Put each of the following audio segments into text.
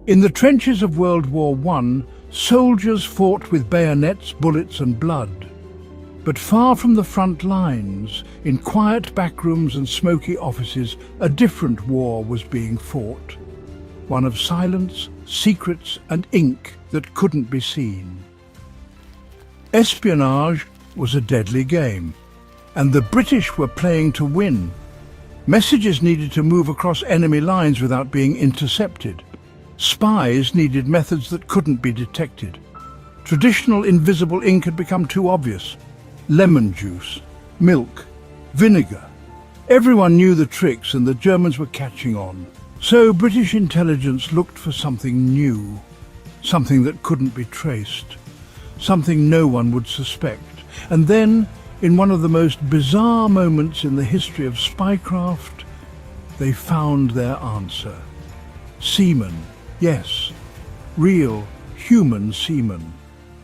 In the trenches of World War I, soldiers fought with bayonets, bullets and blood. But far from the front lines, in quiet backrooms and smoky offices, a different war was being fought. One of silence, secrets and ink that couldn't be seen. Espionage was a deadly game, and the British were playing to win. Messages needed to move across enemy lines without being intercepted. Spies needed methods that couldn't be detected. Traditional invisible ink had become too obvious. Lemon juice, milk, vinegar. Everyone knew the tricks and the Germans were catching on. So British intelligence looked for something new, something that couldn't be traced, something no one would suspect. And then, in one of the most bizarre moments in the history of spycraft, they found their answer. Seamen, yes, real human seamen,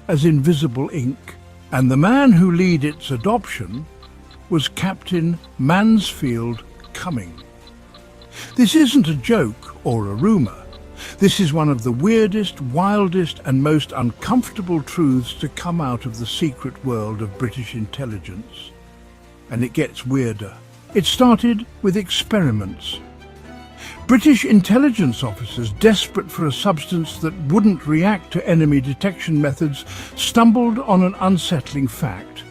as invisible ink. And the man who led its adoption was Captain Mansfield Cumming. This isn't a joke or a rumour. This is one of the weirdest, wildest and most uncomfortable truths to come out of the secret world of British intelligence. And it gets weirder. It started with experiments. British intelligence officers, desperate for a substance that wouldn't react to enemy detection methods, stumbled on an unsettling fact.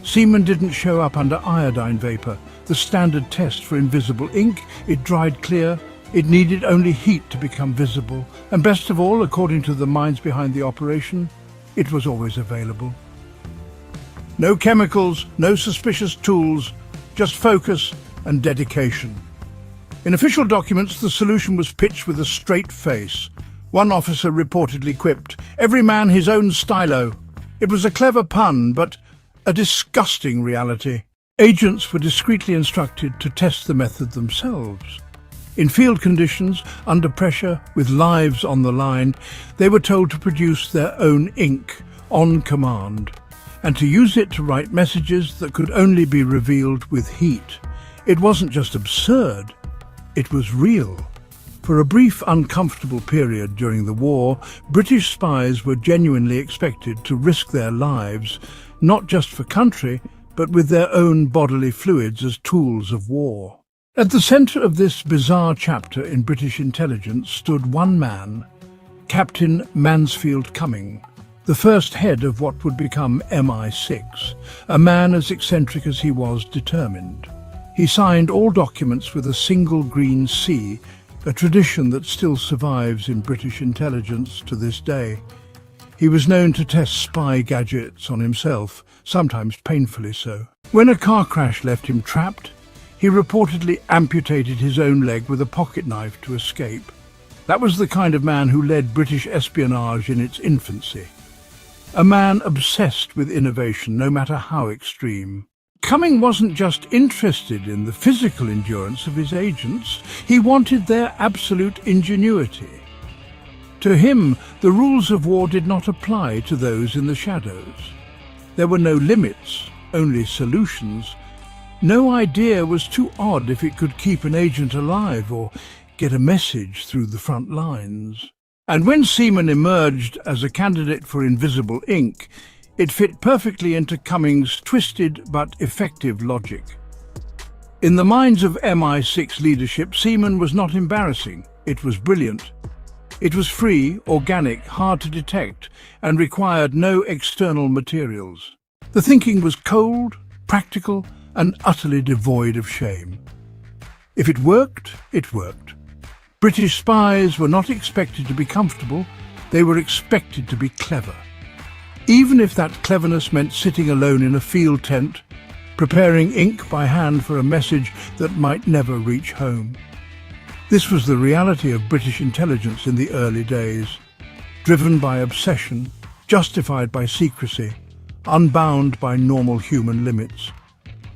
Seamen didn't show up under iodine vapour, the standard test for invisible ink. It dried clear. It needed only heat to become visible. And best of all, according to the minds behind the operation, it was always available. No chemicals, no suspicious tools, just focus and dedication. In official documents, the solution was pitched with a straight face. One officer reportedly quipped, "Every man his own stylo." It was a clever pun, but a disgusting reality. Agents were discreetly instructed to test the method themselves. In field conditions, under pressure, with lives on the line, they were told to produce their own ink, on command, and to use it to write messages that could only be revealed with heat. It wasn't just absurd, it was real. For a brief, uncomfortable period during the war, British spies were genuinely expected to risk their lives, not just for country, but with their own bodily fluids as tools of war. At the centre of this bizarre chapter in British intelligence stood one man, Captain Mansfield Cumming, the first head of what would become MI6, a man as eccentric as he was determined. He signed all documents with a single green C, a tradition that still survives in British intelligence to this day. He was known to test spy gadgets on himself, sometimes painfully so. When a car crash left him trapped, he reportedly amputated his own leg with a pocket knife to escape. That was the kind of man who led British espionage in its infancy. A man obsessed with innovation, no matter how extreme. Cumming wasn't just interested in the physical endurance of his agents, he wanted their absolute ingenuity. To him, the rules of war did not apply to those in the shadows. There were no limits, only solutions. No idea was too odd if it could keep an agent alive or get a message through the front lines. And when Seaman emerged as a candidate for invisible ink, it fit perfectly into Cumming's twisted but effective logic. In the minds of MI6 leadership, Seaman was not embarrassing, it was brilliant. It was free, organic, hard to detect, and required no external materials. The thinking was cold, practical, and utterly devoid of shame. If it worked, it worked. British spies were not expected to be comfortable, they were expected to be clever. Even if that cleverness meant sitting alone in a field tent, preparing ink by hand for a message that might never reach home. This was the reality of British intelligence in the early days, driven by obsession, justified by secrecy, unbound by normal human limits.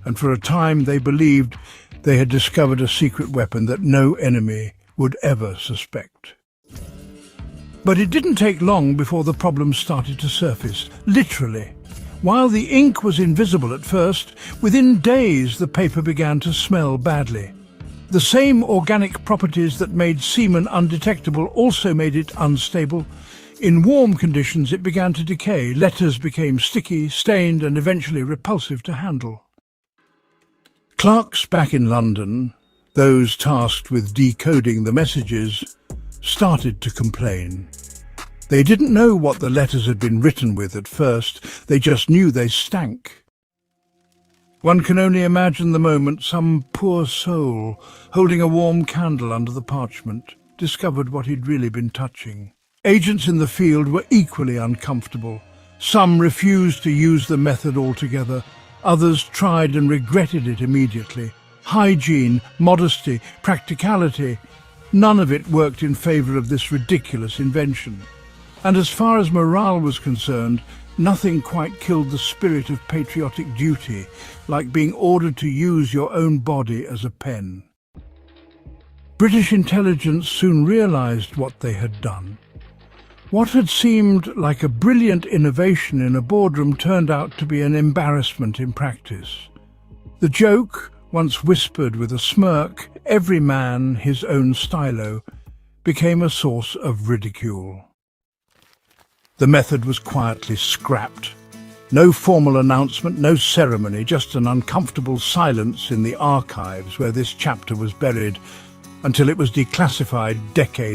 And for a time they believed they had discovered a secret weapon that no enemy would ever suspect. But it didn't take long before the problems started to surface, literally. While the ink was invisible at first, within days the paper began to smell badly. The same organic properties that made semen undetectable also made it unstable. In warm conditions it began to decay. Letters became sticky, stained and eventually repulsive to handle. Clerks back in London, those tasked with decoding the messages, started to complain. They didn't know what the letters had been written with at first, they just knew they stank. One can only imagine the moment some poor soul, holding a warm candle under the parchment, discovered what he'd really been touching. Agents in the field were equally uncomfortable. Some refused to use the method altogether. Others tried and regretted it immediately. Hygiene, modesty, practicality, none of it worked in favour of this ridiculous invention. And as far as morale was concerned, nothing quite killed the spirit of patriotic duty like being ordered to use your own body as a pen. British intelligence soon realised what they had done. What had seemed like a brilliant innovation in a boardroom turned out to be an embarrassment in practice. The joke, once whispered with a smirk, every man his own stylo, became a source of ridicule. The method was quietly scrapped. No formal announcement, no ceremony, just an uncomfortable silence in the archives where this chapter was buried until it was declassified decades